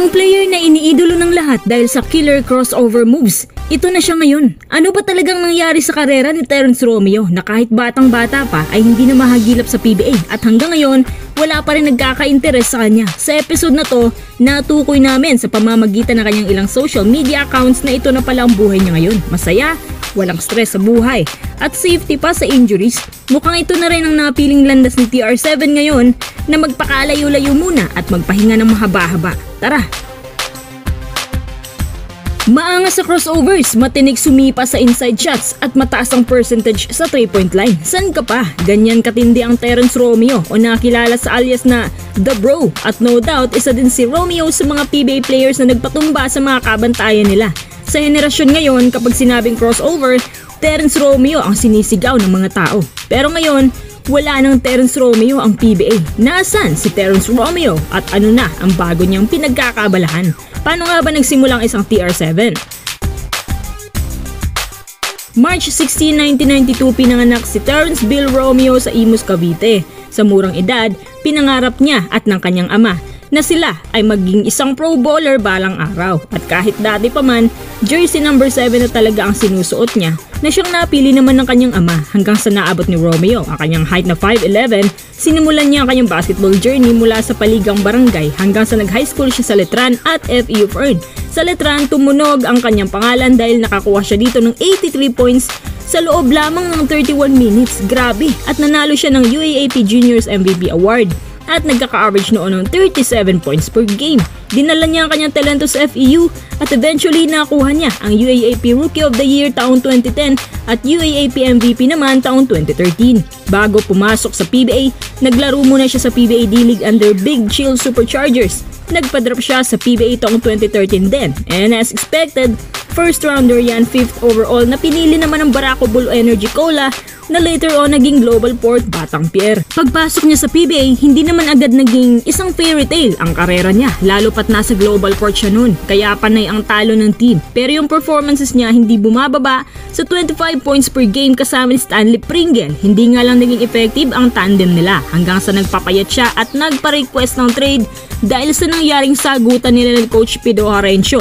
Ang player na iniidolo ng lahat dahil sa killer crossover moves, ito na siya ngayon. Ano ba talagang nangyari sa karera ni Terrence Romeo na kahit batang-bata pa ay hindi na mahagilap sa PBA at hanggang ngayon wala pa rin nagkaka-interes sa kanya. Sa episode na to, natukoy namin sa pamamagitan ng kanyang ilang social media accounts na ito na pala ang buhay niya ngayon. Masaya, walang stress sa buhay, at safety pa sa injuries. Mukhang ito na rin ang napiling landas ni TR7 ngayon na magpakalayo-layo muna at magpahinga ng mahaba-haba. Tara! Maangas sa crossovers, matinig sumipa sa inside shots at mataas ang percentage sa 3-point line. San ka pa? Ganyan katindi ang Terrence Romeo o nakilala sa alias na The Bro. At no doubt, isa din si Romeo sa mga PBA players na nagpatumba sa mga kabantayan nila. Sa henerasyon ngayon, kapag sinabing crossover, Terrence Romeo ang sinisigaw ng mga tao. Pero ngayon, wala nang Terrence Romeo ang PBA. Nasaan si Terrence Romeo at ano na ang bago niyang pinagkakabalahan? Paano nga ba nagsimulang isang TR7? March 16, 1992 pinanganak si Terrence Bill Romeo sa Imus, Cavite. Sa murang edad, pinangarap niya at ng kanyang ama na sila ay maging isang pro bowler balang araw. At kahit dati pa man, jersey number 7 na talaga ang sinusuot niya na siyang napili naman ng kanyang ama hanggang sa naabot ni Romeo ang kanyang height na 5'11". Sinimulan niya ang kanyang basketball journey mula sa paligang barangay hanggang sa nag-high school siya sa Letran at FEU Fern. Sa Letran, tumunog ang kanyang pangalan dahil nakakuha siya dito ng 83 points sa loob lamang ng 31 minutes. Grabe! At nanalo siya ng UAAP Juniors MVP Award at nagkaka-average noon ng 37 points per game. Dinala niya ang kanyang talento sa FEU at eventually nakuha niya ang UAAP Rookie of the Year taong 2010 at UAAP MVP naman taong 2013. Bago pumasok sa PBA, naglaro muna siya sa PBA D-League under Big Chill Superchargers. Nagpa-drop siya sa PBA taong 2013 din. And as expected, first rounder yan, 5th overall na pinili naman ng Barako Bull Energy Cola na later on naging Global Port Batang Pier. Pagpasok niya sa PBA, hindi naman agad naging isang fairy tale ang karera niya, lalo pat nasa Global Port siya noon, kaya panay ang talo ng team. Pero yung performances niya hindi bumababa sa 25 points per game kasama ni Stanley Pringle. Hindi nga lang naging effective ang tandem nila hanggang sa nagpapayat siya at nagpa-request ng trade dahil sa nangyaring sagutan nila ng Coach Pido Harencio.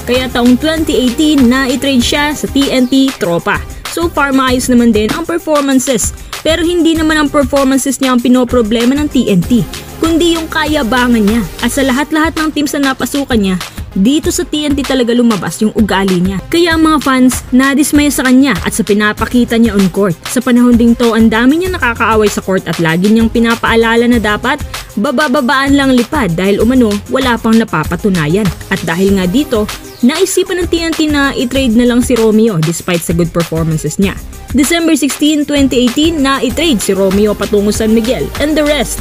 Kaya taong 2018 na i-trade siya sa TNT Tropa. So far maayos naman din ang performances, pero hindi naman ang performances niya ang pinoproblema ng TNT, kundi yung kayabangan niya. At sa lahat-lahat ng teams na napasukan niya, dito sa TNT talaga lumabas yung ugali niya. Kaya ang mga fans nadismaya sa kanya at sa pinapakita niya on court. Sa panahon ding to, ang dami niya nakakaaway sa court at lagi niyang pinapaalala na dapat babababaan lang lipad dahil umano wala pang napapatunayan. At dahil nga dito, naisipan ng TNT na i-trade na lang si Romeo despite sa good performances niya. December 16, 2018 na i-trade si Romeo patungo San Miguel and the rest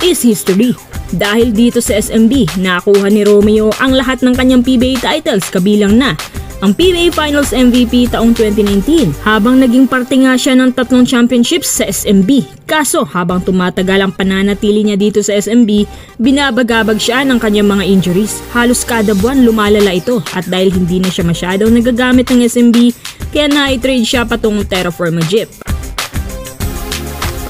is history. Dahil dito sa SMB, nakuha ni Romeo ang lahat ng kanyang PBA titles kabilang na ang PBA Finals MVP taong 2019 habang naging parte nga siya ng 3 championships sa SMB. Kaso habang tumatagal ang pananatili niya dito sa SMB, binabagabag siya ng kanyang mga injuries. Halos kada buwan lumalala ito at dahil hindi na siya masyadong nagagamit ng SMB, kaya na-trade siya patungong Terraforma Jeep.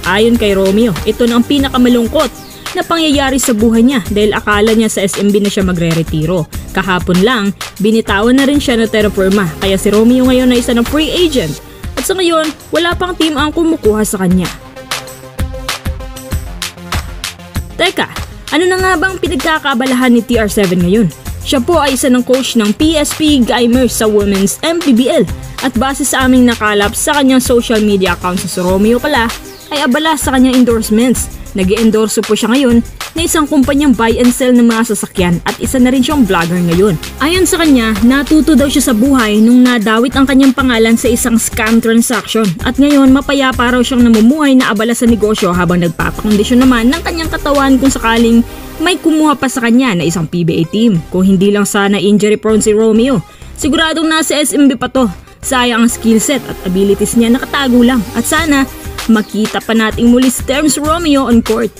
Ayon kay Romeo, ito na ang pinakamalungkot na pangyayari sa buhay niya dahil akala niya sa SMB na siya magre-retiro. Kahapon lang, binitawan na rin siya ng Terraforma kaya si Romeo ngayon ay isa ng free agent at sa ngayon, wala pang team ang kumukuha sa kanya. Teka, ano na nga bang pinagkakabalahan ni TR7 ngayon? Siya po ay isa ng coach ng PSP Gamers sa Women's MPBL at base sa aming nakalap sa kanyang social media account sa Romeo pala ay abala sa kanyang endorsements. Nag-i-endorso po siya ngayon na isang kumpanyang buy and sell ng mga sasakyan at isa na rin siyang vlogger ngayon. Ayon sa kanya, natuto daw siya sa buhay nung nadawit ang kanyang pangalan sa isang scam transaction at ngayon mapayapa raw siyang namumuhay na abala sa negosyo habang nagpapakondisyon naman ng kanyang katawan kung sakaling may kumuha pa sa kanya na isang PBA team. Kung hindi lang sana injury prone si Romeo, siguradong nasa SMB pa to. Sayang ang skill set at abilities niya nakatago lang at sana makita pa nating muli si Terrence Romeo on court.